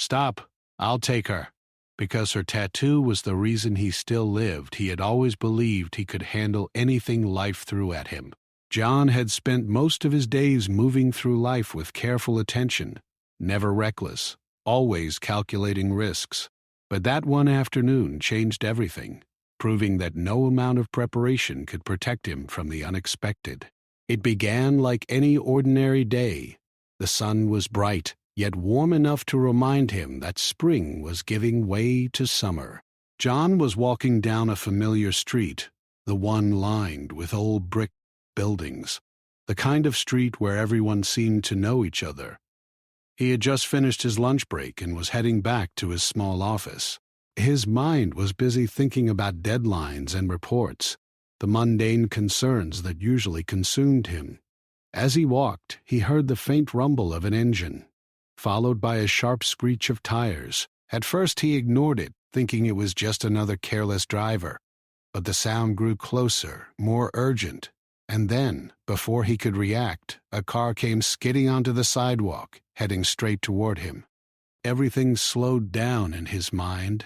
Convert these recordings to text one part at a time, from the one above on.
Stop, I'll take her. Because her tattoo was the reason he still lived, he had always believed he could handle anything life threw at him. John had spent most of his days moving through life with careful attention, never reckless, always calculating risks. But that one afternoon changed everything, proving that no amount of preparation could protect him from the unexpected. It began like any ordinary day. The sun was bright, yet warm enough to remind him that spring was giving way to summer. John was walking down a familiar street, the one lined with old brick buildings, the kind of street where everyone seemed to know each other. He had just finished his lunch break and was heading back to his small office. His mind was busy thinking about deadlines and reports, the mundane concerns that usually consumed him. As he walked, he heard the faint rumble of an engine, followed by a sharp screech of tires. At first he ignored it, thinking it was just another careless driver. But the sound grew closer, more urgent, and then, before he could react, a car came skidding onto the sidewalk, heading straight toward him. Everything slowed down in his mind.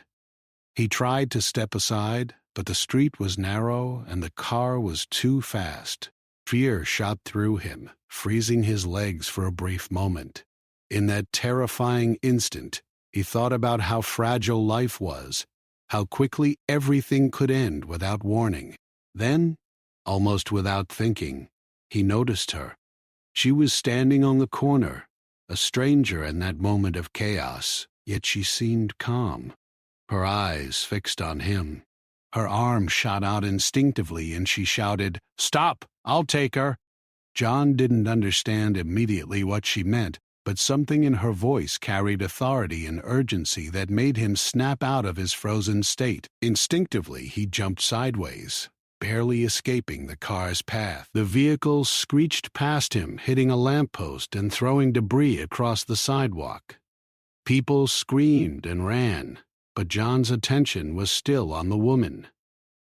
He tried to step aside, but the street was narrow and the car was too fast. Fear shot through him, freezing his legs for a brief moment. In that terrifying instant, he thought about how fragile life was, how quickly everything could end without warning. Then, almost without thinking, he noticed her. She was standing on the corner, a stranger in that moment of chaos, yet she seemed calm, her eyes fixed on him. Her arm shot out instinctively and she shouted, "Stop! I'll take her!" John didn't understand immediately what she meant, but something in her voice carried authority and urgency that made him snap out of his frozen state. Instinctively, he jumped sideways, barely escaping the car's path. The vehicle screeched past him, hitting a lamppost and throwing debris across the sidewalk. People screamed and ran, but John's attention was still on the woman.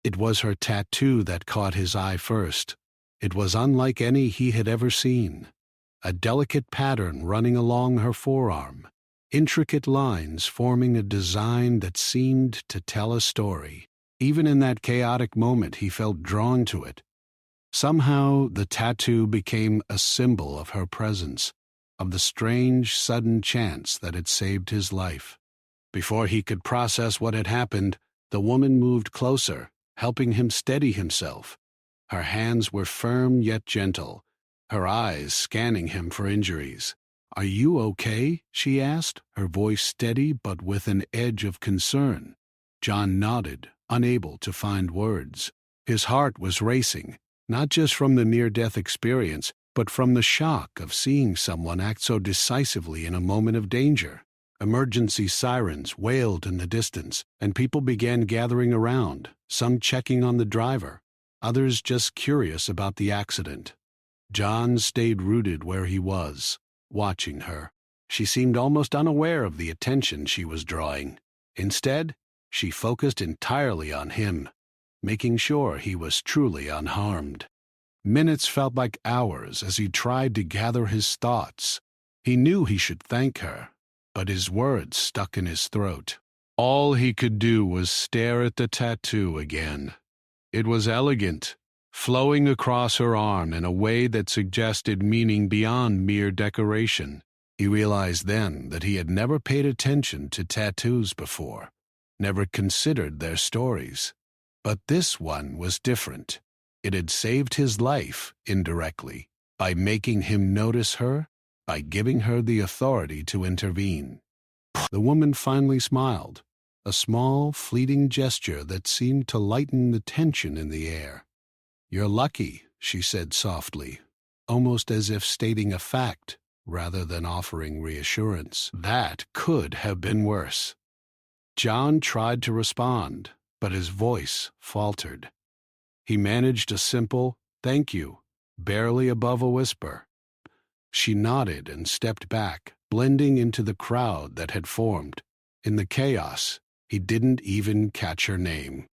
It was her tattoo that caught his eye first. It was unlike any he had ever seen. A delicate pattern running along her forearm, intricate lines forming a design that seemed to tell a story. Even in that chaotic moment, he felt drawn to it. Somehow, the tattoo became a symbol of her presence, of the strange, sudden chance that had saved his life. Before he could process what had happened, the woman moved closer, helping him steady himself. Her hands were firm yet gentle, her eyes scanning him for injuries. "Are you okay?" she asked, her voice steady but with an edge of concern. John nodded, unable to find words. His heart was racing, not just from the near-death experience, but from the shock of seeing someone act so decisively in a moment of danger. Emergency sirens wailed in the distance, and people began gathering around, some checking on the driver, others just curious about the accident. John stayed rooted where he was, watching her. She seemed almost unaware of the attention she was drawing. Instead, she focused entirely on him, making sure he was truly unharmed. Minutes felt like hours as he tried to gather his thoughts. He knew he should thank her, but his words stuck in his throat. All he could do was stare at the tattoo again. It was elegant, flowing across her arm in a way that suggested meaning beyond mere decoration. He realized then that he had never paid attention to tattoos before, never considered their stories. But this one was different. It had saved his life, indirectly, by making him notice her, by giving her the authority to intervene. The woman finally smiled, a small, fleeting gesture that seemed to lighten the tension in the air. "You're lucky," she said softly, almost as if stating a fact rather than offering reassurance. That could have been worse. John tried to respond, but his voice faltered. He managed a simple, "Thank you," barely above a whisper. She nodded and stepped back, blending into the crowd that had formed. In the chaos, he didn't even catch her name.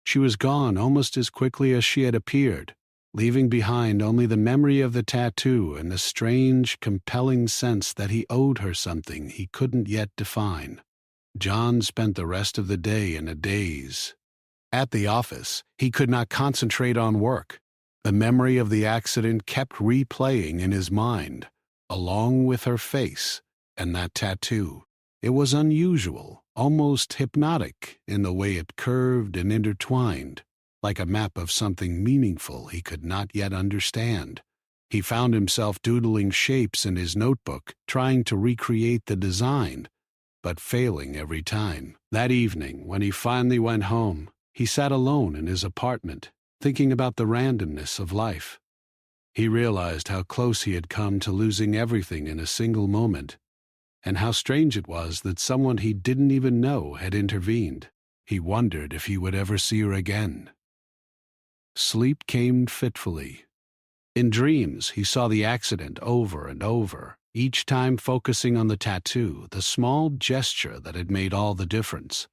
She was gone almost as quickly as she had appeared, leaving behind only the memory of the tattoo and the strange, compelling sense that he owed her something he couldn't yet define. John spent the rest of the day in a daze. At the office, he could not concentrate on work. The memory of the accident kept replaying in his mind, along with her face and that tattoo. It was unusual, almost hypnotic in the way it curved and intertwined, like a map of something meaningful he could not yet understand. He found himself doodling shapes in his notebook, trying to recreate the design, but failing every time. That evening, when he finally went home, he sat alone in his apartment, thinking about the randomness of life. He realized how close he had come to losing everything in a single moment, and how strange it was that someone he didn't even know had intervened. He wondered if he would ever see her again. Sleep came fitfully. In dreams, he saw the accident over and over, each time focusing on the tattoo, the small gesture that had made all the difference.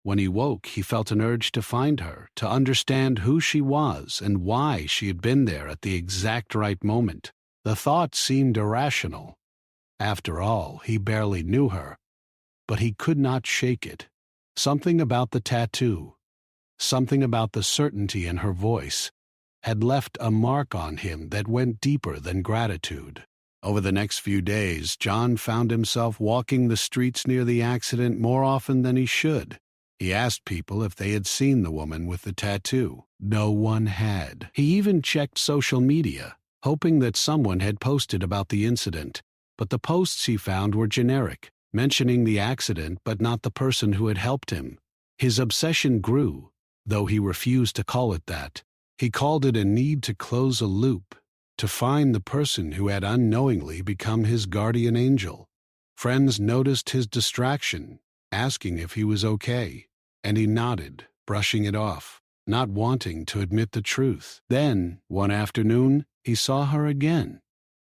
When he woke, he felt an urge to find her, to understand who she was and why she had been there at the exact right moment. The thought seemed irrational. After all, he barely knew her, but he could not shake it. Something about the tattoo, something about the certainty in her voice, had left a mark on him that went deeper than gratitude. Over the next few days, John found himself walking the streets near the accident more often than he should. He asked people if they had seen the woman with the tattoo. No one had. He even checked social media, hoping that someone had posted about the incident, but the posts he found were generic, mentioning the accident but not the person who had helped him. His obsession grew, though he refused to call it that. He called it a need to close a loop, to find the person who had unknowingly become his guardian angel. Friends noticed his distraction, asking if he was okay, and he nodded, brushing it off, not wanting to admit the truth. Then, one afternoon, he saw her again.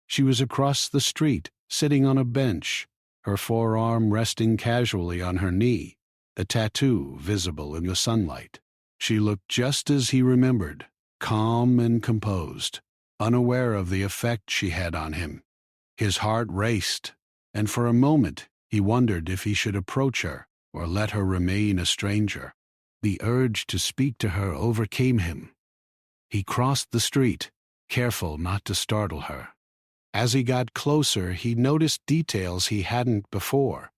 She was across the street, sitting on a bench, her forearm resting casually on her knee, the tattoo visible in the sunlight. She looked just as he remembered, calm and composed, unaware of the effect she had on him. His heart raced, and for a moment he wondered if he should approach her or let her remain a stranger. The urge to speak to her overcame him. He crossed the street, careful not to startle her. As he got closer, he noticed details he hadn't before.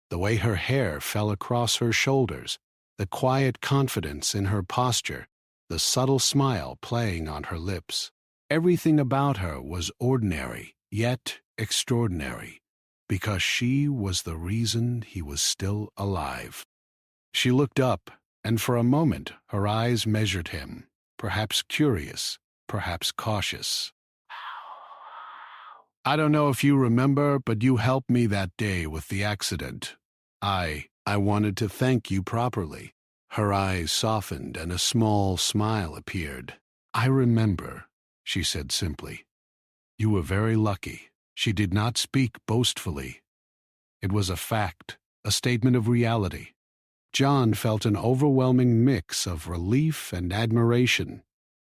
The way her hair fell across her shoulders, the quiet confidence in her posture, the subtle smile playing on her lips. Everything about her was ordinary, yet extraordinary, because she was the reason he was still alive. She looked up, and for a moment her eyes measured him, perhaps curious, perhaps cautious. "I don't know if you remember, but you helped me that day with the accident. I wanted to thank you properly." Her eyes softened and a small smile appeared. "I remember," she said simply. "You were very lucky." She did not speak boastfully. It was a fact, a statement of reality. John felt an overwhelming mix of relief and admiration.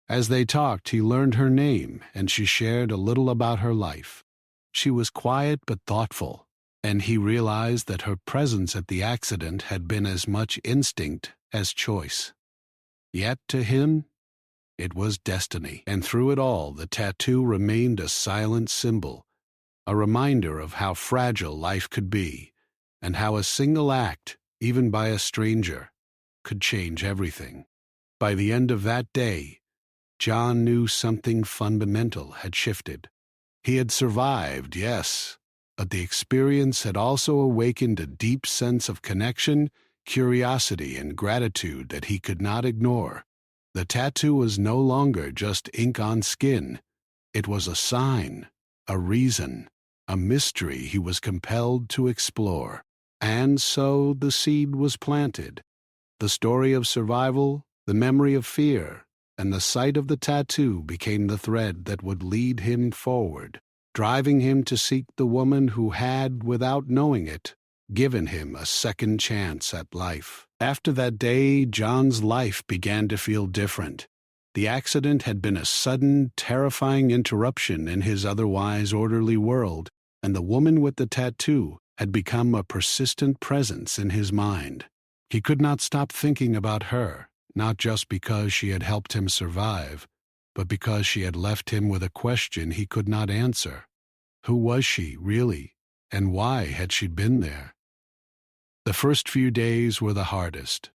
As they talked, he learned her name, and she shared a little about her life. She was quiet but thoughtful, and he realized that her presence at the accident had been as much instinct as choice. Yet to him, it was destiny, and through it all the tattoo remained a silent symbol, a reminder of how fragile life could be, and how a single act, even by a stranger, could change everything. By the end of that day, John knew something fundamental had shifted. He had survived, yes, but the experience had also awakened a deep sense of connection, curiosity, and gratitude that he could not ignore. The tattoo was no longer just ink on skin. It was a sign, a reason, a mystery he was compelled to explore. And so the seed was planted. The story of survival, the memory of fear, and the sight of the tattoo became the thread that would lead him forward, driving him to seek the woman who had, without knowing it, given him a second chance at life. After that day, John's life began to feel different. The accident had been a sudden, terrifying interruption in his otherwise orderly world, and the woman with the tattoo had become a persistent presence in his mind. He could not stop thinking about her, not just because she had helped him survive, but because she had left him with a question he could not answer. Who was she, really, and why had she been there? The first few days were the hardest.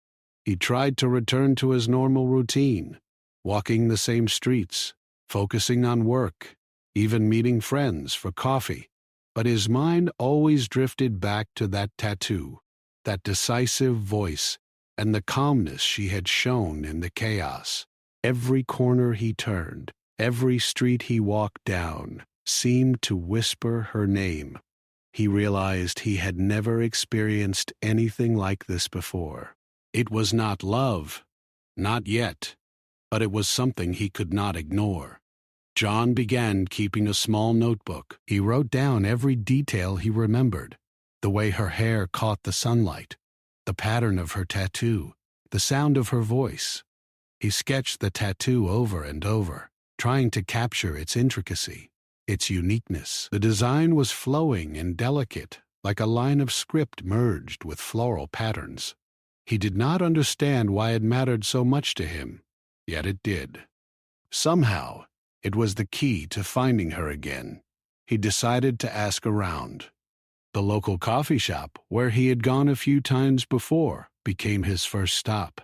He tried to return to his normal routine, walking the same streets, focusing on work, even meeting friends for coffee, but his mind always drifted back to that tattoo, that decisive voice, and the calmness she had shown in the chaos. Every corner he turned, every street he walked down, seemed to whisper her name. He realized he had never experienced anything like this before. It was not love, not yet, but it was something he could not ignore. John began keeping a small notebook. He wrote down every detail he remembered: the way her hair caught the sunlight, the pattern of her tattoo, the sound of her voice. He sketched the tattoo over and over, trying to capture its intricacy, its uniqueness. The design was flowing and delicate, like a line of script merged with floral patterns. He did not understand why it mattered so much to him, yet it did. Somehow, it was the key to finding her again. He decided to ask around. The local coffee shop, where he had gone a few times before, became his first stop.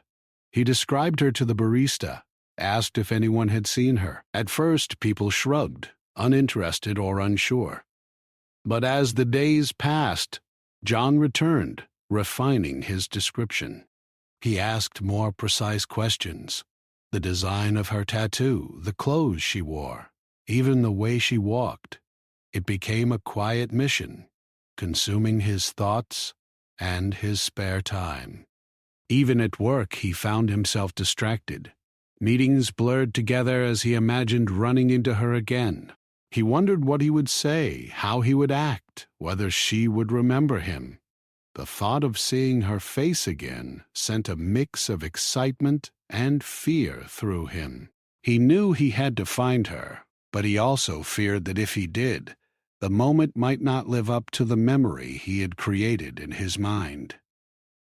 He described her to the barista, asked if anyone had seen her. At first, people shrugged, uninterested or unsure. But as the days passed, John returned, refining his description. He asked more precise questions: the design of her tattoo, the clothes she wore, even the way she walked. It became a quiet mission, consuming his thoughts and his spare time. Even at work, he found himself distracted. Meetings blurred together as he imagined running into her again. He wondered what he would say, how he would act, whether she would remember him. The thought of seeing her face again sent a mix of excitement and fear through him. He knew he had to find her, but he also feared that if he did, the moment might not live up to the memory he had created in his mind.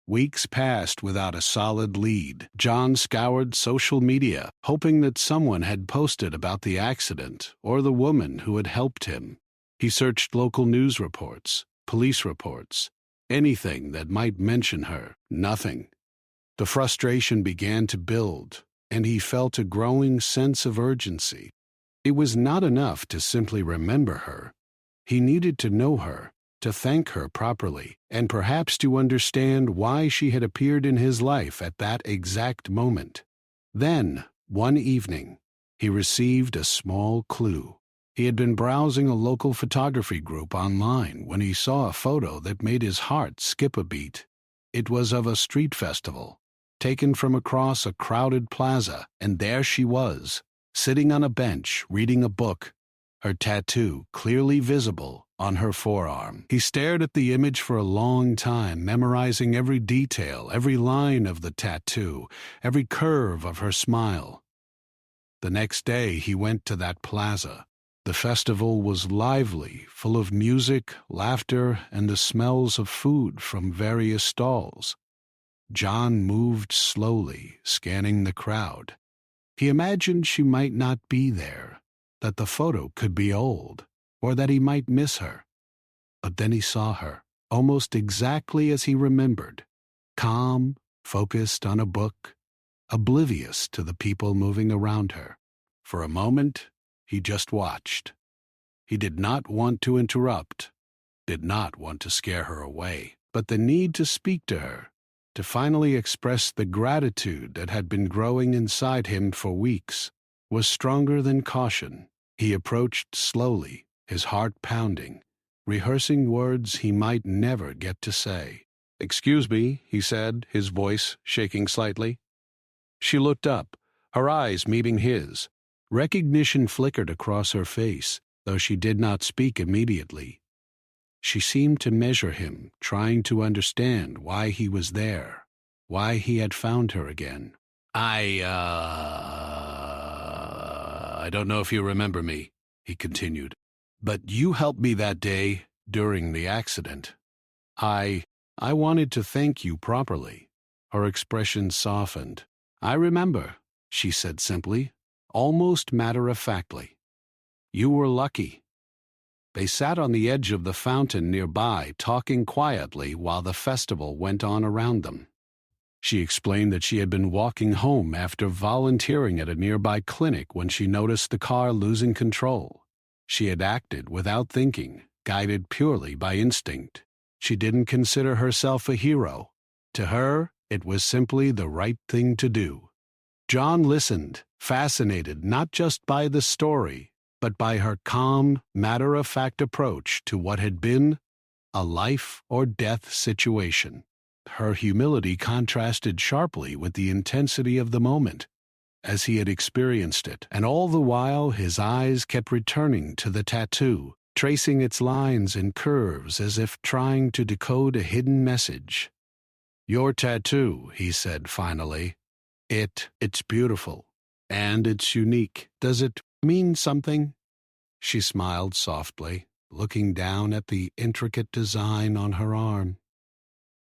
Weeks passed without a solid lead. John scoured social media, hoping that someone had posted about the accident or the woman who had helped him. He searched local news reports, police reports, anything that might mention her. Nothing. The frustration began to build, and he felt a growing sense of urgency. It was not enough to simply remember her. He needed to know her, to thank her properly, and perhaps to understand why she had appeared in his life at that exact moment. Then, one evening, he received a small clue. He had been browsing a local photography group online when he saw a photo that made his heart skip a beat. It was of a street festival, taken from across a crowded plaza, and there she was, sitting on a bench, reading a book, her tattoo clearly visible on her forearm. He stared at the image for a long time, memorizing every detail, every line of the tattoo, every curve of her smile. The next day he went to that plaza. The festival was lively, full of music, laughter, and the smells of food from various stalls. John moved slowly, scanning the crowd. He imagined she might not be there, that the photo could be old, or that he might miss her. But then he saw her, almost exactly as he remembered, calm, focused on a book, oblivious to the people moving around her. For a moment, he just watched. He did not want to interrupt, did not want to scare her away, but the need to speak to her, to finally express the gratitude that had been growing inside him for weeks, was stronger than caution. He approached slowly, his heart pounding, rehearsing words he might never get to say. "Excuse me," he said, his voice shaking slightly. She looked up, her eyes meeting his. Recognition flickered across her face, though she did not speak immediately. She seemed to measure him, trying to understand why he was there, why he had found her again. I don't know if you remember me," he continued, "but you helped me that day during the accident. I I wanted to thank you properly." Her expression softened. "I remember," she said simply, almost matter-of-factly. "You were lucky." They sat on the edge of the fountain nearby, talking quietly while the festival went on around them. She explained that she had been walking home after volunteering at a nearby clinic when she noticed the car losing control. She had acted without thinking, guided purely by instinct. She didn't consider herself a hero. To her, it was simply the right thing to do. John listened, fascinated not just by the story, but by her calm, matter-of-fact approach to what had been a life-or-death situation. Her humility contrasted sharply with the intensity of the moment, as he had experienced it, and all the while his eyes kept returning to the tattoo, tracing its lines and curves as if trying to decode a hidden message. "Your tattoo," he said finally. It's beautiful, and it's unique. Does it mean something?" She smiled softly, looking down at the intricate design on her arm.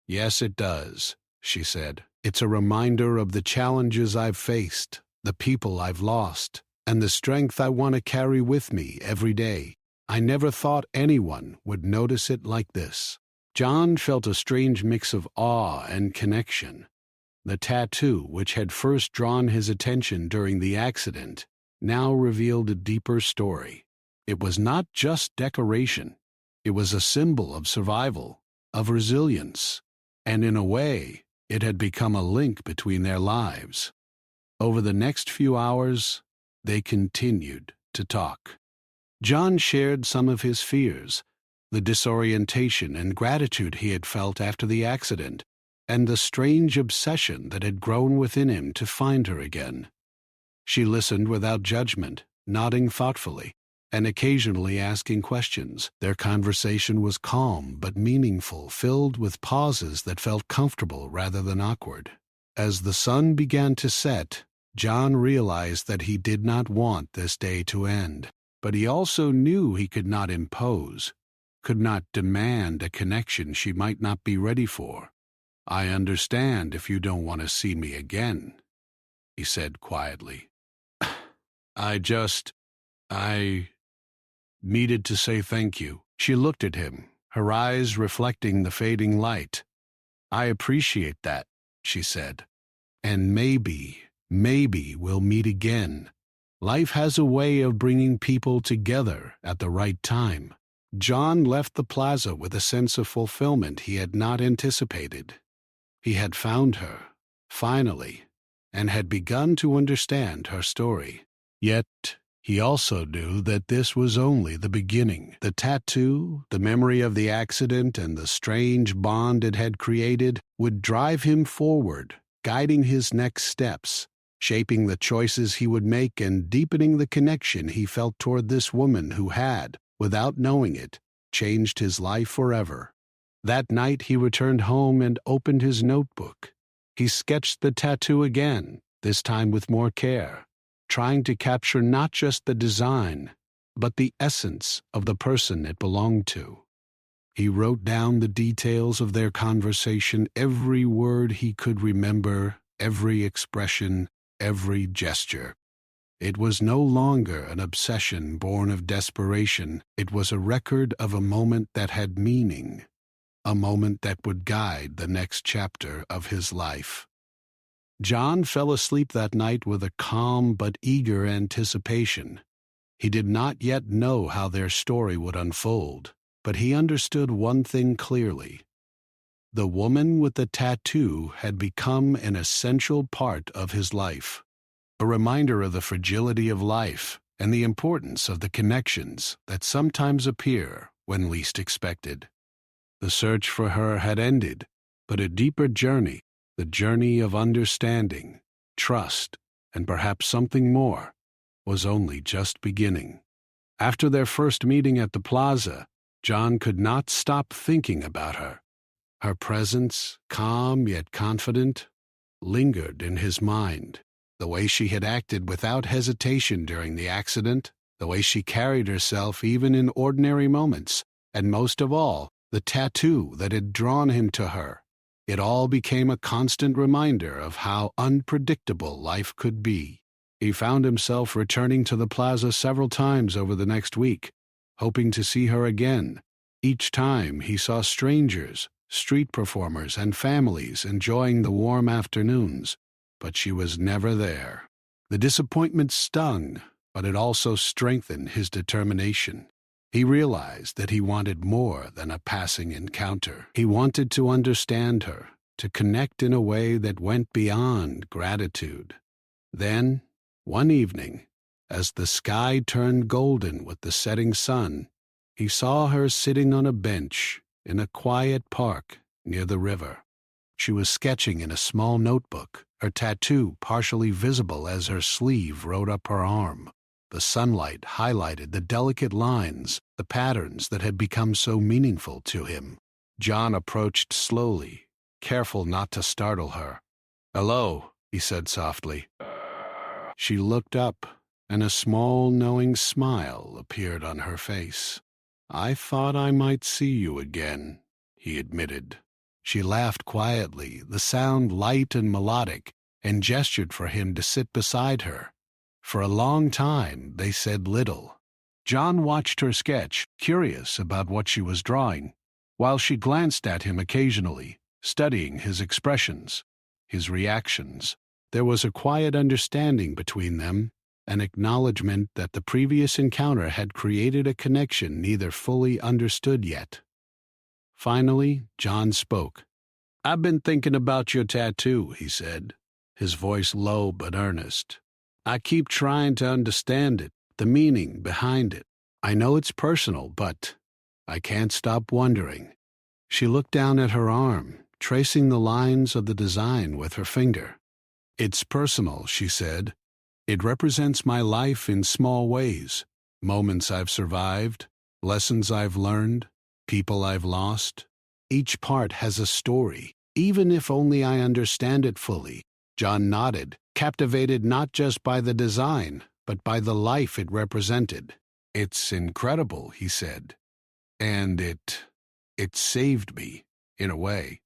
"Yes, it does," she said. "It's a reminder of the challenges I've faced, the people I've lost, and the strength I want to carry with me every day. I never thought anyone would notice it like this." John felt a strange mix of awe and connection. The tattoo, which had first drawn his attention during the accident, now revealed a deeper story. It was not just decoration. It was a symbol of survival, of resilience, and in a way, it had become a link between their lives. Over the next few hours, they continued to talk. John shared some of his fears, the disorientation and gratitude he had felt after the accident, and the strange obsession that had grown within him to find her again. She listened without judgment, nodding thoughtfully, and occasionally asking questions. Their conversation was calm but meaningful, filled with pauses that felt comfortable rather than awkward. As the sun began to set, John realized that he did not want this day to end. But he also knew he could not impose, could not demand a connection she might not be ready for. "I understand if you don't want to see me again," he said quietly. I needed to say thank you." She looked at him, her eyes reflecting the fading light. "I appreciate that," she said. "And maybe we'll meet again. Life has a way of bringing people together at the right time." John left the plaza with a sense of fulfillment he had not anticipated. He had found her, finally, and had begun to understand her story. Yet he also knew that this was only the beginning. The tattoo, the memory of the accident, and the strange bond it had created would drive him forward, guiding his next steps, shaping the choices he would make and deepening the connection he felt toward this woman who had, without knowing it, changed his life forever. That night he returned home and opened his notebook. He sketched the tattoo again, this time with more care, trying to capture not just the design, but the essence of the person it belonged to. He wrote down the details of their conversation, every word he could remember, every expression, every gesture. It was no longer an obsession born of desperation. It was a record of a moment that had meaning, a moment that would guide the next chapter of his life. John fell asleep that night with a calm but eager anticipation. He did not yet know how their story would unfold, but he understood one thing clearly. The woman with the tattoo had become an essential part of his life, a reminder of the fragility of life and the importance of the connections that sometimes appear when least expected. The search for her had ended, but a deeper journey, the journey of understanding, trust, and perhaps something more, was only just beginning. After their first meeting at the plaza, John could not stop thinking about her. Her presence, calm yet confident, lingered in his mind. The way she had acted without hesitation during the accident, the way she carried herself even in ordinary moments, and most of all, the tattoo that had drawn him to her. It all became a constant reminder of how unpredictable life could be. He found himself returning to the plaza several times over the next week, hoping to see her again. Each time he saw strangers, street performers, and families enjoying the warm afternoons, but she was never there. The disappointment stung, but it also strengthened his determination. He realized that he wanted more than a passing encounter. He wanted to understand her, to connect in a way that went beyond gratitude. Then, one evening, as the sky turned golden with the setting sun, he saw her sitting on a bench in a quiet park near the river. She was sketching in a small notebook, her tattoo partially visible as her sleeve rode up her arm. The sunlight highlighted the delicate lines, the patterns that had become so meaningful to him. John approached slowly, careful not to startle her. "Hello," he said softly. She looked up, and a small, knowing smile appeared on her face. "I thought I might see you again," he admitted. She laughed quietly, the sound light and melodic, and gestured for him to sit beside her. For a long time, they said little. John watched her sketch, curious about what she was drawing, while she glanced at him occasionally, studying his expressions, his reactions. There was a quiet understanding between them, an acknowledgement that the previous encounter had created a connection neither fully understood yet. Finally, John spoke. "I've been thinking about your tattoo," he said, his voice low but earnest. "I keep trying to understand it, the meaning behind it. I know it's personal, but I can't stop wondering." She looked down at her arm, tracing the lines of the design with her finger. "It's personal," she said. "It represents my life in small ways, moments I've survived, lessons I've learned, people I've lost. Each part has a story, even if only I understand it fully." John nodded, captivated not just by the design, but by the life it represented. "It's incredible," he said. "And it saved me, in a way.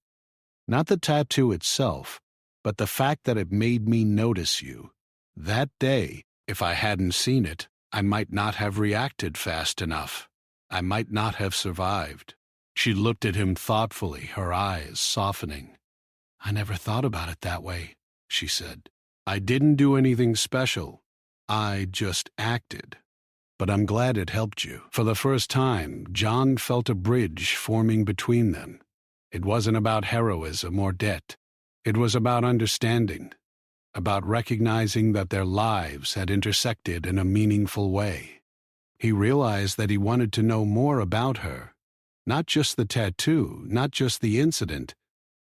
Not the tattoo itself, but the fact that it made me notice you. That day, if I hadn't seen it, I might not have reacted fast enough. I might not have survived." She looked at him thoughtfully, her eyes softening. "I never thought about it that way," she said. "I didn't do anything special. I just acted. But I'm glad it helped you." For the first time, John felt a bridge forming between them. It wasn't about heroism or debt. It was about understanding, about recognizing that their lives had intersected in a meaningful way. He realized that he wanted to know more about her, not just the tattoo, not just the incident,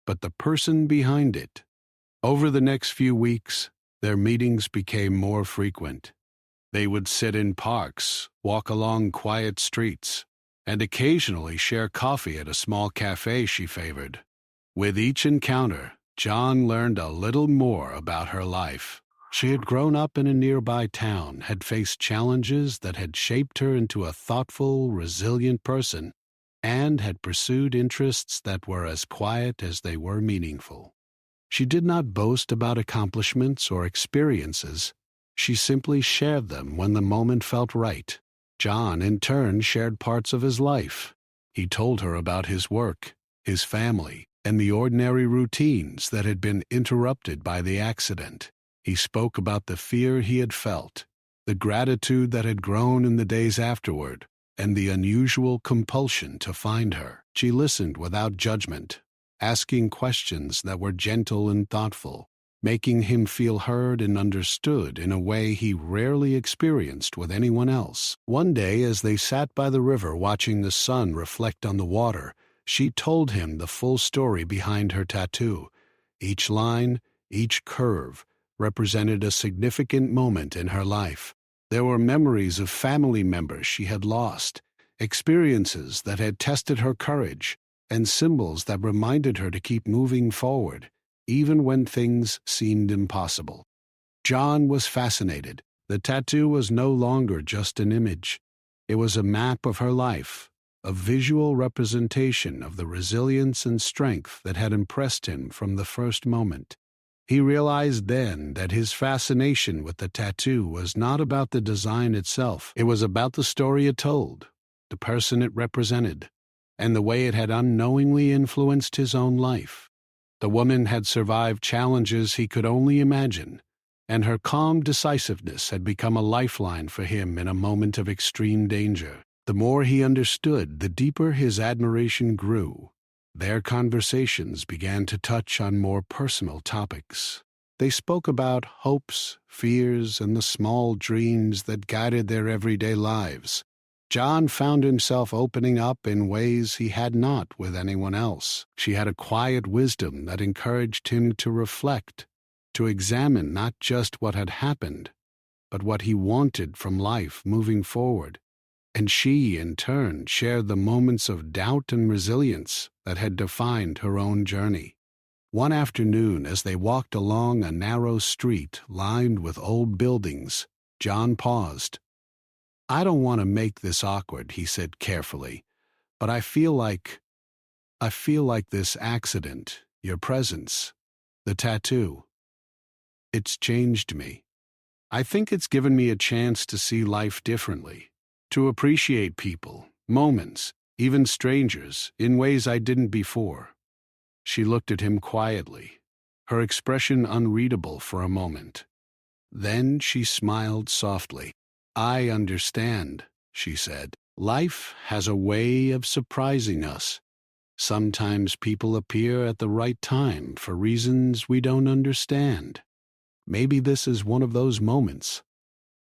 but the person behind it. Over the next few weeks, their meetings became more frequent. They would sit in parks, walk along quiet streets, and occasionally share coffee at a small cafe she favored. With each encounter, John learned a little more about her life. She had grown up in a nearby town, had faced challenges that had shaped her into a thoughtful, resilient person, and had pursued interests that were as quiet as they were meaningful. She did not boast about accomplishments or experiences. She simply shared them when the moment felt right. John, in turn, shared parts of his life. He told her about his work, his family, and the ordinary routines that had been interrupted by the accident. He spoke about the fear he had felt, the gratitude that had grown in the days afterward, and the unusual compulsion to find her. She listened without judgment, asking questions that were gentle and thoughtful, making him feel heard and understood in a way he rarely experienced with anyone else. One day, as they sat by the river watching the sun reflect on the water, she told him the full story behind her tattoo. Each line, each curve, represented a significant moment in her life. There were memories of family members she had lost, experiences that had tested her courage, and symbols that reminded her to keep moving forward, even when things seemed impossible. John was fascinated. The tattoo was no longer just an image. It was a map of her life, a visual representation of the resilience and strength that had impressed him from the first moment. He realized then that his fascination with the tattoo was not about the design itself. It was about the story it told, the person it represented, and the way it had unknowingly influenced his own life. The woman had survived challenges he could only imagine, and her calm decisiveness had become a lifeline for him in a moment of extreme danger. The more he understood, the deeper his admiration grew. Their conversations began to touch on more personal topics. They spoke about hopes, fears, and the small dreams that guided their everyday lives. John found himself opening up in ways he had not with anyone else. She had a quiet wisdom that encouraged him to reflect, to examine not just what had happened, but what he wanted from life moving forward. And she, in turn, shared the moments of doubt and resilience that had defined her own journey. One afternoon, as they walked along a narrow street lined with old buildings, John paused. "I don't want to make this awkward," he said carefully, "but I feel like this accident, your presence, the tattoo, it's changed me. I think it's given me a chance to see life differently, to appreciate people, moments, even strangers, in ways I didn't before." She looked at him quietly, her expression unreadable for a moment. Then she smiled softly. "I understand," she said. "Life has a way of surprising us. Sometimes people appear at the right time for reasons we don't understand. Maybe this is one of those moments."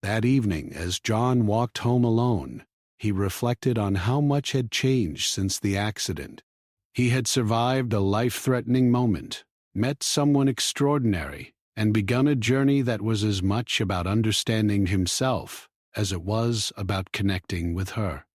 That evening, as John walked home alone, he reflected on how much had changed since the accident. He had survived a life-threatening moment, met someone extraordinary, and begun a journey that was as much about understanding himself as it was about connecting with her.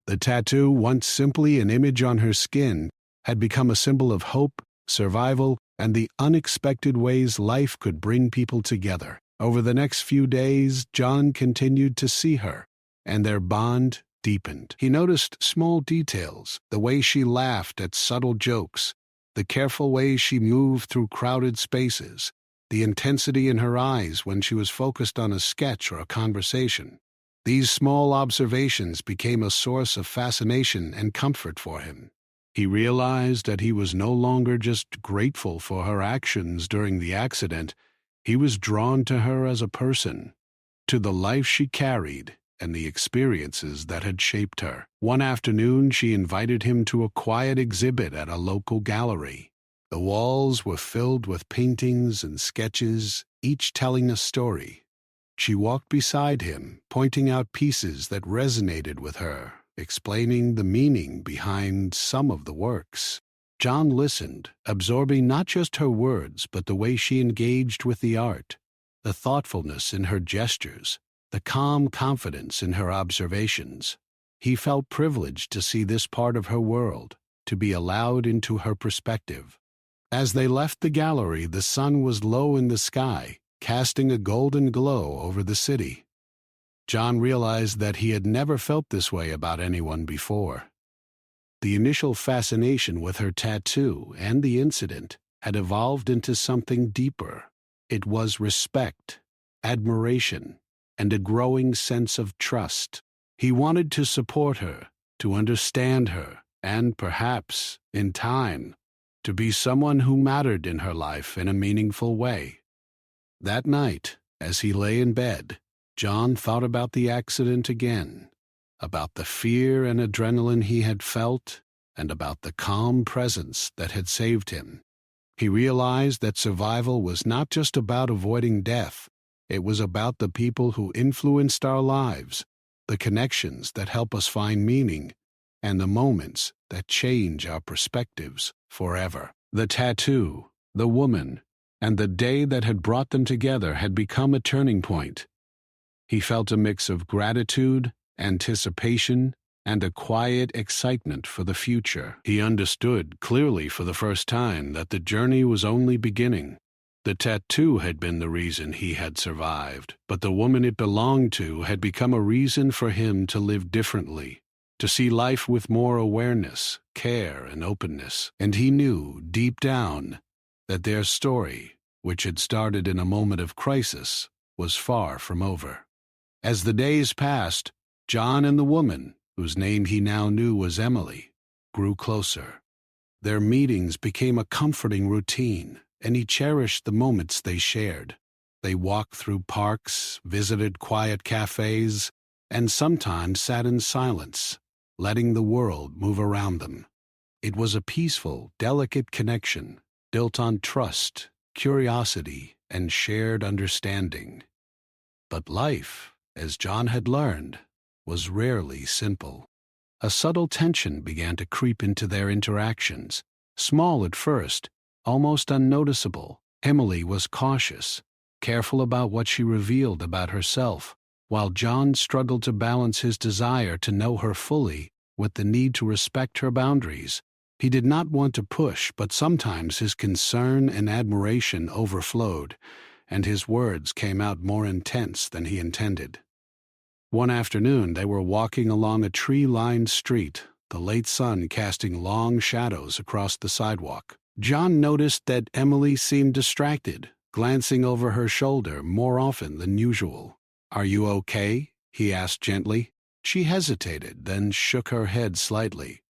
The tattoo, once simply an image on her skin, had become a symbol of hope, survival, and the unexpected ways life could bring people together. Over the next few days, John continued to see her, and their bond deepened. He noticed small details, the way she laughed at subtle jokes, the careful way she moved through crowded spaces, the intensity in her eyes when she was focused on a sketch or a conversation. These small observations became a source of fascination and comfort for him. He realized that he was no longer just grateful for her actions during the accident. He was drawn to her as a person, to the life she carried and the experiences that had shaped her. One afternoon, she invited him to a quiet exhibit at a local gallery. The walls were filled with paintings and sketches, each telling a story. She walked beside him, pointing out pieces that resonated with her, explaining the meaning behind some of the works. John listened, absorbing not just her words, but the way she engaged with the art, the thoughtfulness in her gestures, the calm confidence in her observations. He felt privileged to see this part of her world, to be allowed into her perspective. As they left the gallery, the sun was low in the sky, casting a golden glow over the city. John realized that he had never felt this way about anyone before. The initial fascination with her tattoo and the incident had evolved into something deeper. It was respect, admiration, and a growing sense of trust. He wanted to support her, to understand her, and perhaps, in time, to be someone who mattered in her life in a meaningful way. That night, as he lay in bed, John thought about the accident again, about the fear and adrenaline he had felt, and about the calm presence that had saved him. He realized that survival was not just about avoiding death. It was about the people who influenced our lives, the connections that help us find meaning, and the moments that change our perspectives forever. The tattoo, the woman, and the day that had brought them together had become a turning point. He felt a mix of gratitude, anticipation, and a quiet excitement for the future. He understood clearly for the first time that the journey was only beginning. The tattoo had been the reason he had survived, but the woman it belonged to had become a reason for him to live differently, to see life with more awareness, care, and openness. And he knew, deep down, that their story, which had started in a moment of crisis, was far from over. As the days passed, John and the woman, whose name he now knew was Emily, grew closer. Their meetings became a comforting routine, and he cherished the moments they shared. They walked through parks, visited quiet cafes, and sometimes sat in silence, letting the world move around them. It was a peaceful, delicate connection, built on trust, curiosity, and shared understanding. But life, as John had learned, was rarely simple. A subtle tension began to creep into their interactions, small at first, almost unnoticeable. Emily was cautious, careful about what she revealed about herself, while John struggled to balance his desire to know her fully with the need to respect her boundaries. He did not want to push, but sometimes his concern and admiration overflowed, and his words came out more intense than he intended. One afternoon they were walking along a tree-lined street, the late sun casting long shadows across the sidewalk. John noticed that Emily seemed distracted, glancing over her shoulder more often than usual. "Are you okay?" he asked gently. She hesitated, then shook her head slightly.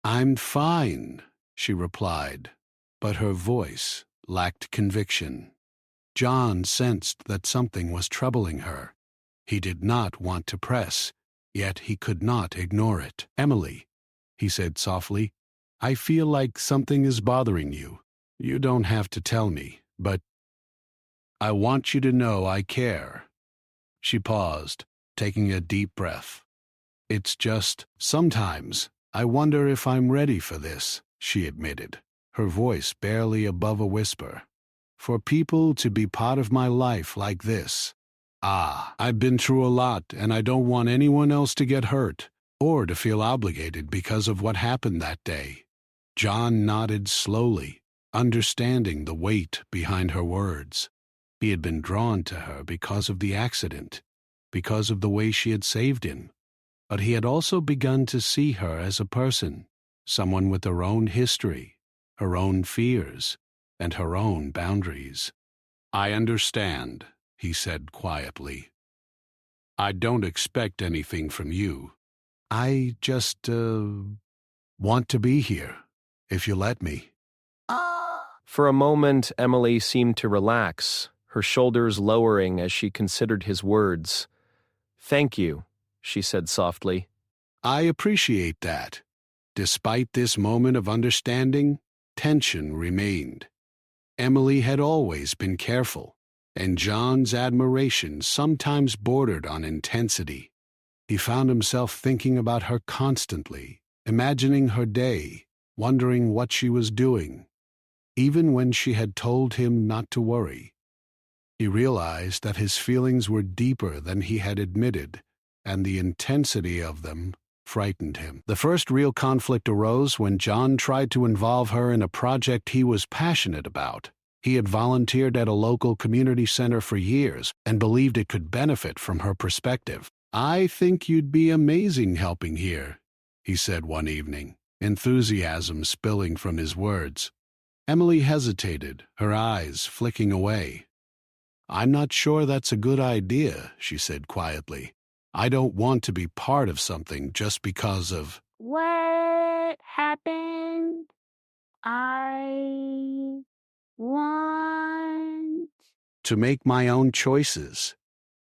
"I'm fine," she replied, but her voice lacked conviction. John sensed that something was troubling her. He did not want to press, yet he could not ignore it. "Emily," he said softly, "I feel like something is bothering you. You don't have to tell me, but I want you to know I care." She paused, taking a deep breath. "It's just, sometimes I wonder if I'm ready for this," she admitted, her voice barely above a whisper. "For people to be part of my life like this. I've been through a lot, and I don't want anyone else to get hurt, or to feel obligated because of what happened that day." John nodded slowly, understanding the weight behind her words. He had been drawn to her because of the accident, because of the way she had saved him. But he had also begun to see her as a person, someone with her own history, her own fears, and her own boundaries. "I understand," he said quietly. "I don't expect anything from you. I just, want to be here, if you let me." For a moment, Emily seemed to relax, her shoulders lowering as she considered his words. "Thank you," she said softly. "I appreciate that." Despite this moment of understanding, tension remained. Emily had always been careful, and John's admiration sometimes bordered on intensity. He found himself thinking about her constantly, imagining her day, wondering what she was doing. Even when she had told him not to worry, he realized that his feelings were deeper than he had admitted, and the intensity of them frightened him. The first real conflict arose when John tried to involve her in a project he was passionate about. He had volunteered at a local community center for years and believed it could benefit from her perspective. "I think you'd be amazing helping here," he said one evening, enthusiasm spilling from his words. Emily hesitated, her eyes flicking away. "I'm not sure that's a good idea," she said quietly. "I don't want to be part of something just because of..." "What happened? I want..." "To make my own choices."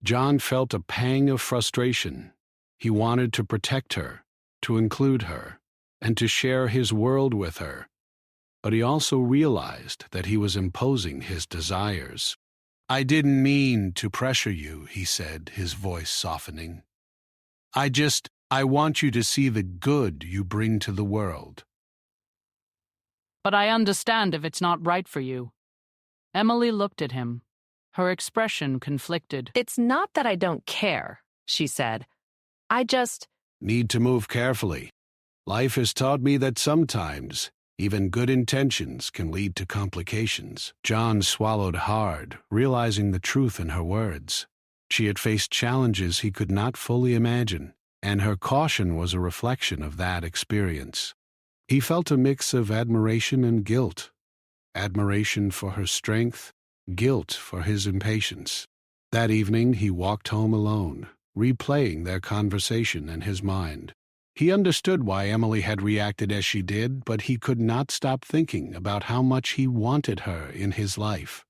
John felt a pang of frustration. He wanted to protect her, to include her, and to share his world with her. But he also realized that he was imposing his desires. "I didn't mean to pressure you," he said, his voice softening. I want you to see the good you bring to the world." "But I understand if it's not right for you." Emily looked at him, her expression conflicted. "It's not that I don't care," she said. "I just..." "Need to move carefully. Life has taught me that sometimes Even good intentions can lead to complications. John swallowed hard, realizing the truth in her words. She had faced challenges he could not fully imagine, and her caution was a reflection of that experience. He felt a mix of admiration and guilt. Admiration for her strength, guilt for his impatience. That evening he walked home alone, replaying their conversation in his mind. He understood why Emily had reacted as she did, but he could not stop thinking about how much he wanted her in his life.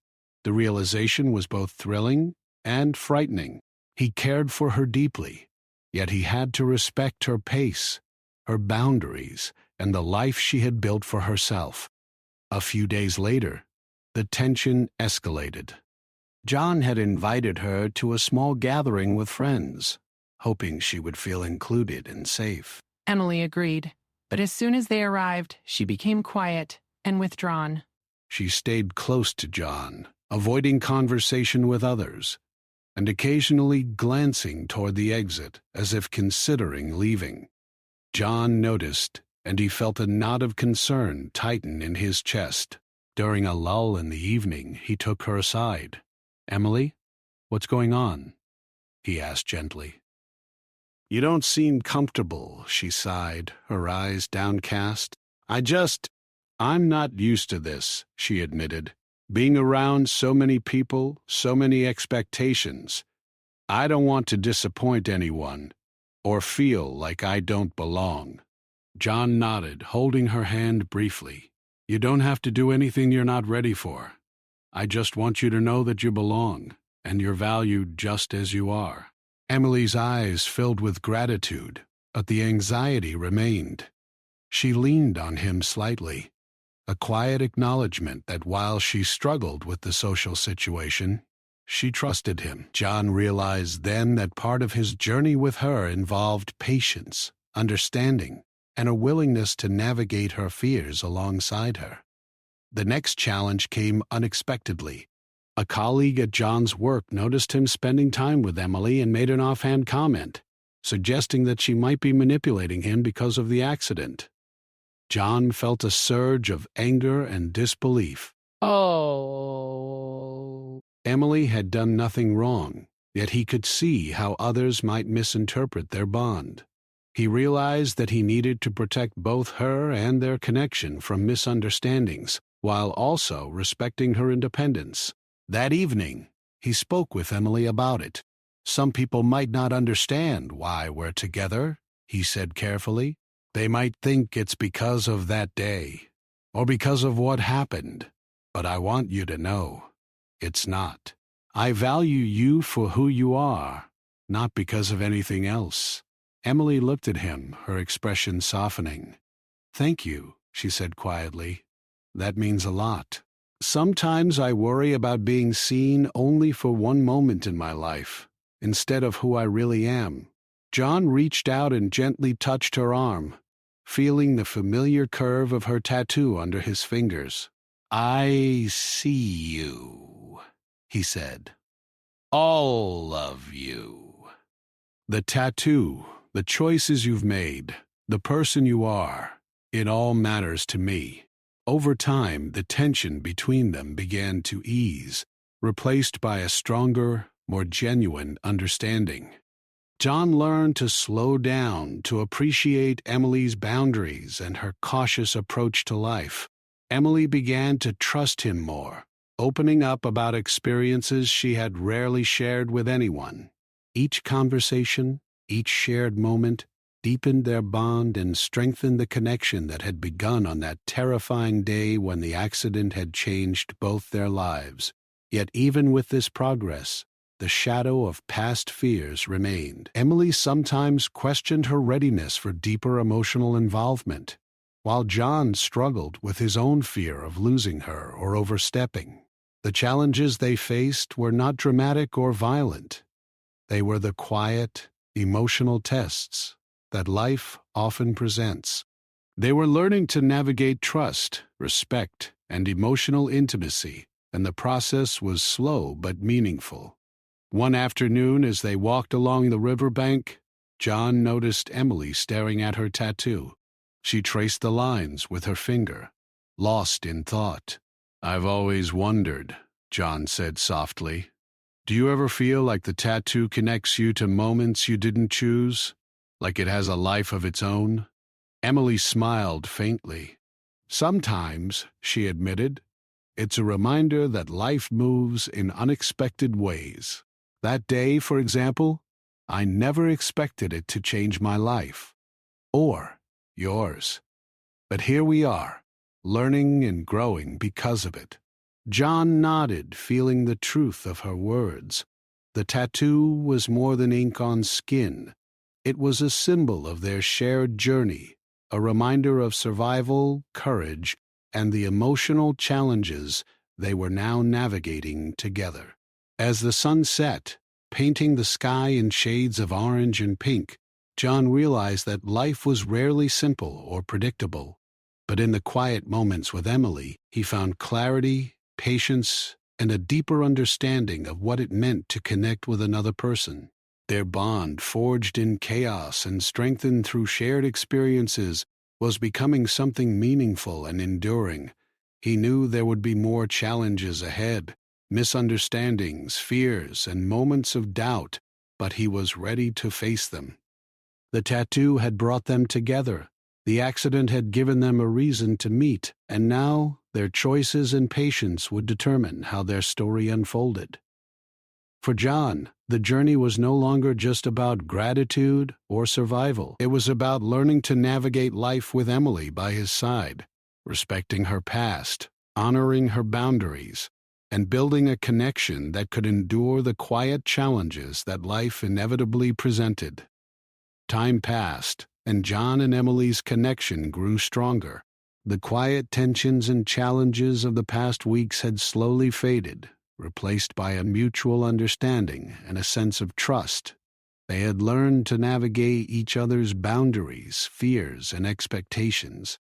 The realization was both thrilling and frightening. He cared for her deeply, yet he had to respect her pace, her boundaries, and the life she had built for herself. A few days later, the tension escalated. John had invited her to a small gathering with friends, hoping she would feel included and safe. Emily agreed, but as soon as they arrived, she became quiet and withdrawn. She stayed close to John, avoiding conversation with others, and occasionally glancing toward the exit as if considering leaving. John noticed, and he felt a knot of concern tighten in his chest. During a lull in the evening, he took her aside. "Emily, what's going on?" he asked gently. "You don't seem comfortable," she sighed, her eyes downcast. I'm not used to this," she admitted. "Being around so many people, so many expectations. I don't want to disappoint anyone, or feel like I don't belong." John nodded, holding her hand briefly. "You don't have to do anything you're not ready for. I just want you to know that you belong, and you're valued just as you are." Emily's eyes filled with gratitude, but the anxiety remained. She leaned on him slightly, a quiet acknowledgement that while she struggled with the social situation, she trusted him. John realized then that part of his journey with her involved patience, understanding, and a willingness to navigate her fears alongside her. The next challenge came unexpectedly. A colleague at John's work noticed him spending time with Emily and made an offhand comment, suggesting that she might be manipulating him because of the accident. John felt a surge of anger and disbelief. Oh. Emily had done nothing wrong, yet he could see how others might misinterpret their bond. He realized that he needed to protect both her and their connection from misunderstandings, while also respecting her independence. That evening, he spoke with Emily about it. "Some people might not understand why we're together," he said carefully. "They might think it's because of that day, or because of what happened. But I want you to know, it's not. I value you for who you are, not because of anything else." Emily looked at him, her expression softening. "Thank you," she said quietly. "That means a lot. Sometimes I worry about being seen only for one moment in my life, instead of who I really am." John reached out and gently touched her arm, feeling the familiar curve of her tattoo under his fingers. "I see you," he said. "All of you. The tattoo, the choices you've made, the person you are, it all matters to me." Over time, the tension between them began to ease, replaced by a stronger, more genuine understanding. John learned to slow down, to appreciate Emily's boundaries and her cautious approach to life. Emily began to trust him more, opening up about experiences she had rarely shared with anyone. Each conversation, each shared moment, deepened their bond and strengthened the connection that had begun on that terrifying day when the accident had changed both their lives. Yet even with this progress, the shadow of past fears remained. Emily sometimes questioned her readiness for deeper emotional involvement, while John struggled with his own fear of losing her or overstepping. The challenges they faced were not dramatic or violent. They were the quiet, emotional tests that life often presents. They were learning to navigate trust, respect, and emotional intimacy, and the process was slow but meaningful. One afternoon, as they walked along the riverbank, John noticed Emily staring at her tattoo. She traced the lines with her finger, lost in thought. "I've always wondered," John said softly. "Do you ever feel like the tattoo connects you to moments you didn't choose? Like it has a life of its own?" Emily smiled faintly. "Sometimes," she admitted. "It's a reminder that life moves in unexpected ways. That day, for example, I never expected it to change my life. Or yours. But here we are, learning and growing because of it." John nodded, feeling the truth of her words. The tattoo was more than ink on skin. It was a symbol of their shared journey, a reminder of survival, courage, and the emotional challenges they were now navigating together. As the sun set, painting the sky in shades of orange and pink, John realized that life was rarely simple or predictable. But in the quiet moments with Emily, he found clarity, patience, and a deeper understanding of what it meant to connect with another person. Their bond, forged in chaos and strengthened through shared experiences, was becoming something meaningful and enduring. He knew there would be more challenges ahead, misunderstandings, fears, and moments of doubt, but he was ready to face them. The tattoo had brought them together. The accident had given them a reason to meet, and now their choices and patience would determine how their story unfolded. For John, the journey was no longer just about gratitude or survival. It was about learning to navigate life with Emily by his side, respecting her past, honoring her boundaries, and building a connection that could endure the quiet challenges that life inevitably presented. Time passed, and John and Emily's connection grew stronger. The quiet tensions and challenges of the past weeks had slowly faded, replaced by a mutual understanding and a sense of trust. They had learned to navigate each other's boundaries, fears, and expectations,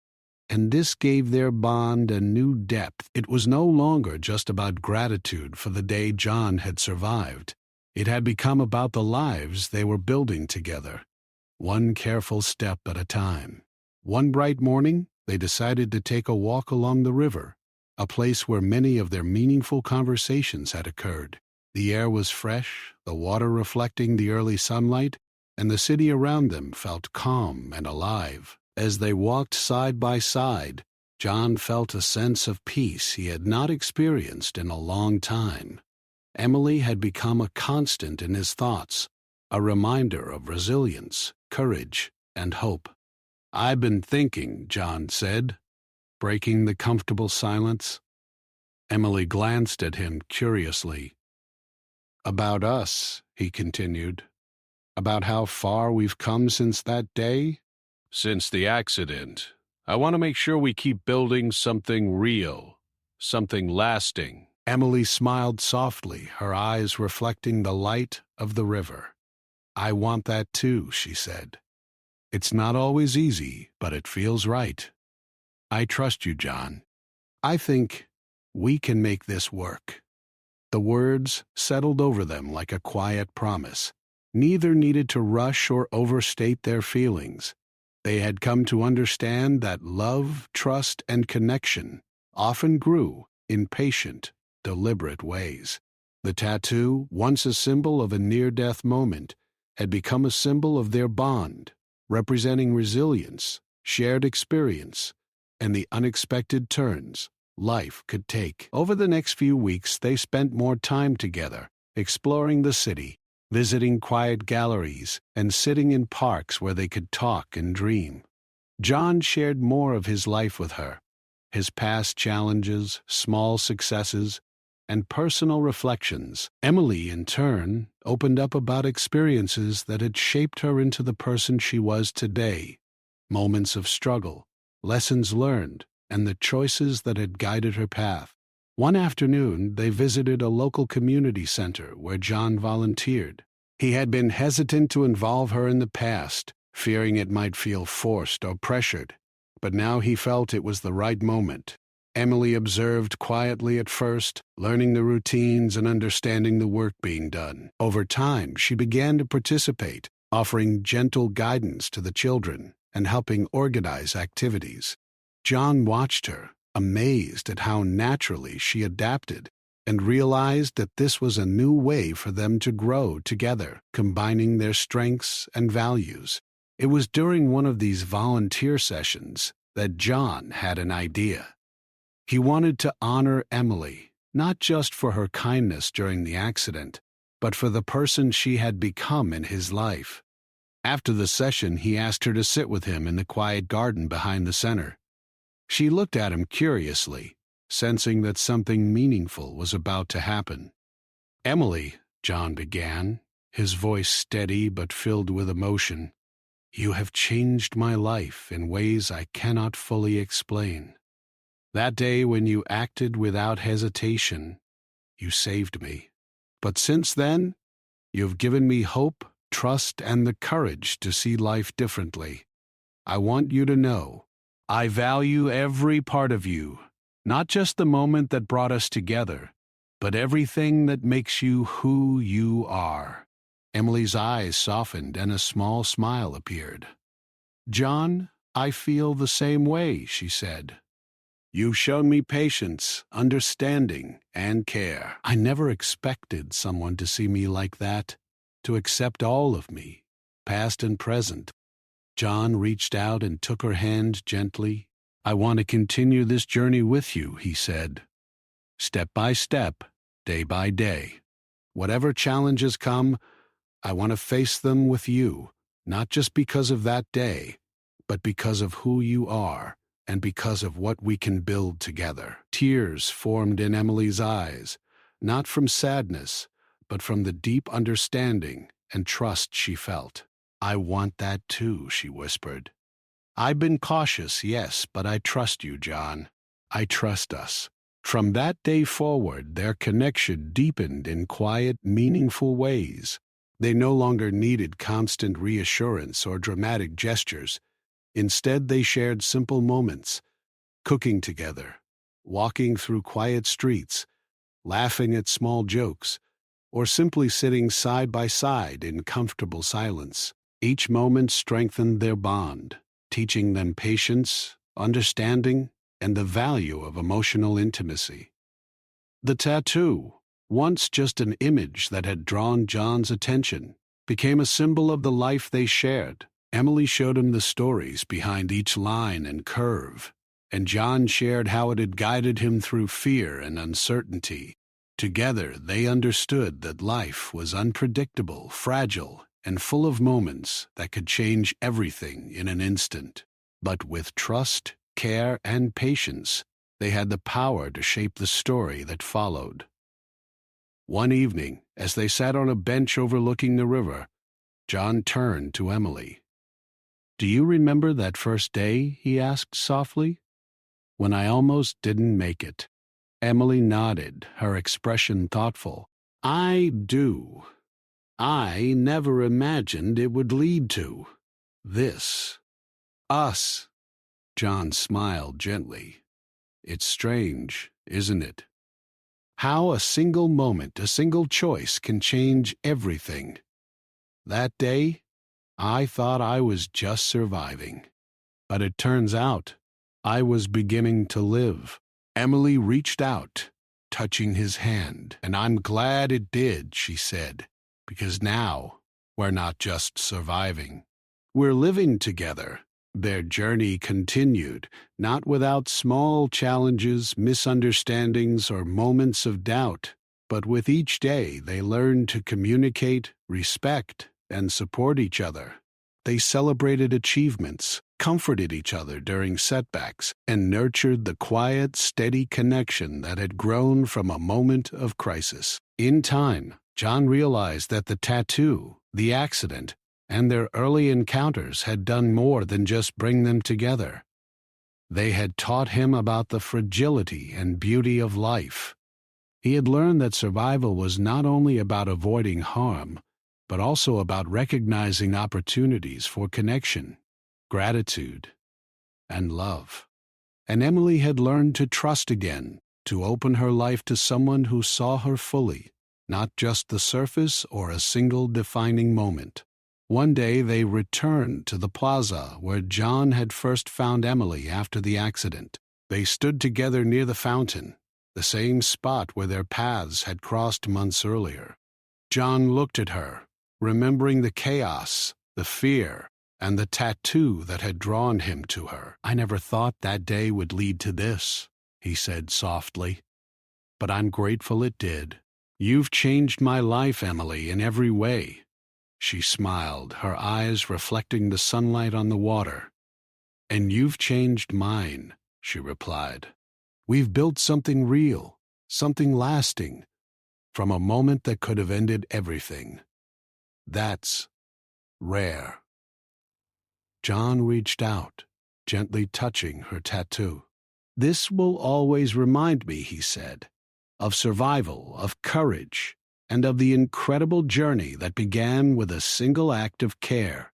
and this gave their bond a new depth. It was no longer just about gratitude for the day John had survived. It had become about the lives they were building together, one careful step at a time. One bright morning, they decided to take a walk along the river, a place where many of their meaningful conversations had occurred. The air was fresh, the water reflecting the early sunlight, and the city around them felt calm and alive. As they walked side by side, John felt a sense of peace he had not experienced in a long time. Emily had become a constant in his thoughts, a reminder of resilience, courage, and hope. "I've been thinking," John said, breaking the comfortable silence. Emily glanced at him curiously. "About us," he continued. "About how far we've come since that day? Since the accident. I want to make sure we keep building something real, something lasting." Emily smiled softly, her eyes reflecting the light of the river. "I want that too," she said. "It's not always easy, but it feels right. I trust you, John. I think we can make this work." The words settled over them like a quiet promise. Neither needed to rush or overstate their feelings. They had come to understand that love, trust, and connection often grew in patient, deliberate ways. The tattoo, once a symbol of a near-death moment, had become a symbol of their bond, representing resilience, shared experience, and the unexpected turns life could take. Over the next few weeks, they spent more time together, exploring the city, visiting quiet galleries, and sitting in parks where they could talk and dream. John shared more of his life with her, his past challenges, small successes, and personal reflections. Emily, in turn, opened up about experiences that had shaped her into the person she was today, moments of struggle, lessons learned, and the choices that had guided her path. One afternoon, they visited a local community center where John volunteered. He had been hesitant to involve her in the past, fearing it might feel forced or pressured, but now he felt it was the right moment. Emily observed quietly at first, learning the routines and understanding the work being done. Over time, she began to participate, offering gentle guidance to the children. and helping organize activities. John watched her, amazed at how naturally she adapted, and realized that this was a new way for them to grow together, combining their strengths and values. It was during one of these volunteer sessions that John had an idea. He wanted to honor Emily, not just for her kindness during the accident, but for the person she had become in his life. After the session, he asked her to sit with him in the quiet garden behind the center. She looked at him curiously, sensing that something meaningful was about to happen. "Emily," John began, his voice steady but filled with emotion, "you have changed my life in ways I cannot fully explain. That day when you acted without hesitation, you saved me. But since then, you've given me hope, trust, and the courage to see life differently. I want you to know, I value every part of you, not just the moment that brought us together, but everything that makes you who you are." Emily's eyes softened and a small smile appeared. "John, I feel the same way," she said. "You've shown me patience, understanding, and care. I never expected someone to see me like that, to accept all of me, past and present." John reached out and took her hand gently. "I want to continue this journey with you," he said. "Step by step, day by day. Whatever challenges come, I want to face them with you, not just because of that day, but because of who you are and because of what we can build together." Tears formed in Emily's eyes, not from sadness, but from the deep understanding and trust she felt. "I want that too," she whispered. "I've been cautious, yes, but I trust you, John. I trust us." From that day forward, their connection deepened in quiet, meaningful ways. They no longer needed constant reassurance or dramatic gestures. Instead, they shared simple moments, cooking together, walking through quiet streets, laughing at small jokes, or simply sitting side by side in comfortable silence. Each moment strengthened their bond, teaching them patience, understanding, and the value of emotional intimacy. The tattoo, once just an image that had drawn John's attention, became a symbol of the life they shared. Emily showed him the stories behind each line and curve, and John shared how it had guided him through fear and uncertainty. Together, they understood that life was unpredictable, fragile, and full of moments that could change everything in an instant. But with trust, care, and patience, they had the power to shape the story that followed. One evening, as they sat on a bench overlooking the river, John turned to Emily. "Do you remember that first day?" he asked softly. "When I almost didn't make it." Emily nodded, her expression thoughtful. "I do. I never imagined it would lead to this. Us." John smiled gently. "It's strange, isn't it? How a single moment, a single choice can change everything. That day, I thought I was just surviving. But it turns out, I was beginning to live." Emily reached out, touching his hand. "And I'm glad it did," she said, "because now we're not just surviving. We're living together." Their journey continued, not without small challenges, misunderstandings, or moments of doubt, but with each day they learned to communicate, respect, and support each other. They celebrated achievements, comforted each other during setbacks, and nurtured the quiet, steady connection that had grown from a moment of crisis. In time, John realized that the tattoo, the accident, and their early encounters had done more than just bring them together. They had taught him about the fragility and beauty of life. He had learned that survival was not only about avoiding harm, but also about recognizing opportunities for connection, gratitude, and love. And Emily had learned to trust again, to open her life to someone who saw her fully, not just the surface or a single defining moment. One day they returned to the plaza where John had first found Emily after the accident. They stood together near the fountain, the same spot where their paths had crossed months earlier. John looked at her, remembering the chaos, the fear, and the tattoo that had drawn him to her. "I never thought that day would lead to this," he said softly. "But I'm grateful it did. You've changed my life, Emily, in every way." She smiled, her eyes reflecting the sunlight on the water. "And you've changed mine," she replied. "We've built something real, something lasting, from a moment that could have ended everything. That's rare." John reached out, gently touching her tattoo. "This will always remind me," he said, "of survival, of courage, and of the incredible journey that began with a single act of care."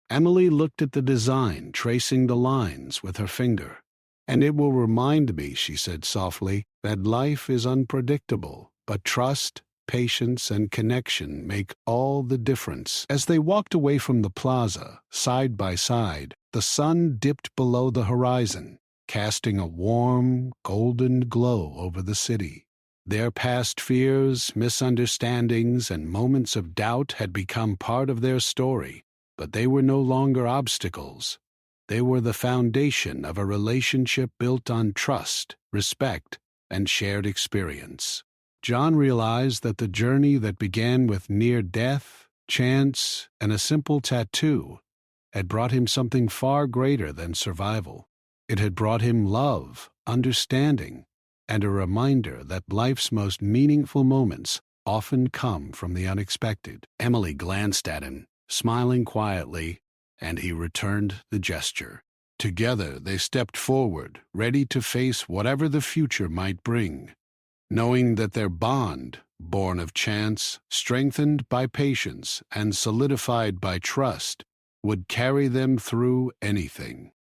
Emily looked at the design, tracing the lines with her finger. "And it will remind me," she said softly, "that life is unpredictable, but trust, patience, and connection make all the difference." As they walked away from the plaza, side by side, the sun dipped below the horizon, casting a warm, golden glow over the city. Their past fears, misunderstandings, and moments of doubt had become part of their story, but they were no longer obstacles. They were the foundation of a relationship built on trust, respect, and shared experience. John realized that the journey that began with near death, chance, and a simple tattoo had brought him something far greater than survival. It had brought him love, understanding, and a reminder that life's most meaningful moments often come from the unexpected. Emily glanced at him, smiling quietly, and he returned the gesture. Together they stepped forward, ready to face whatever the future might bring, knowing that their bond, born of chance, strengthened by patience, and solidified by trust, would carry them through anything.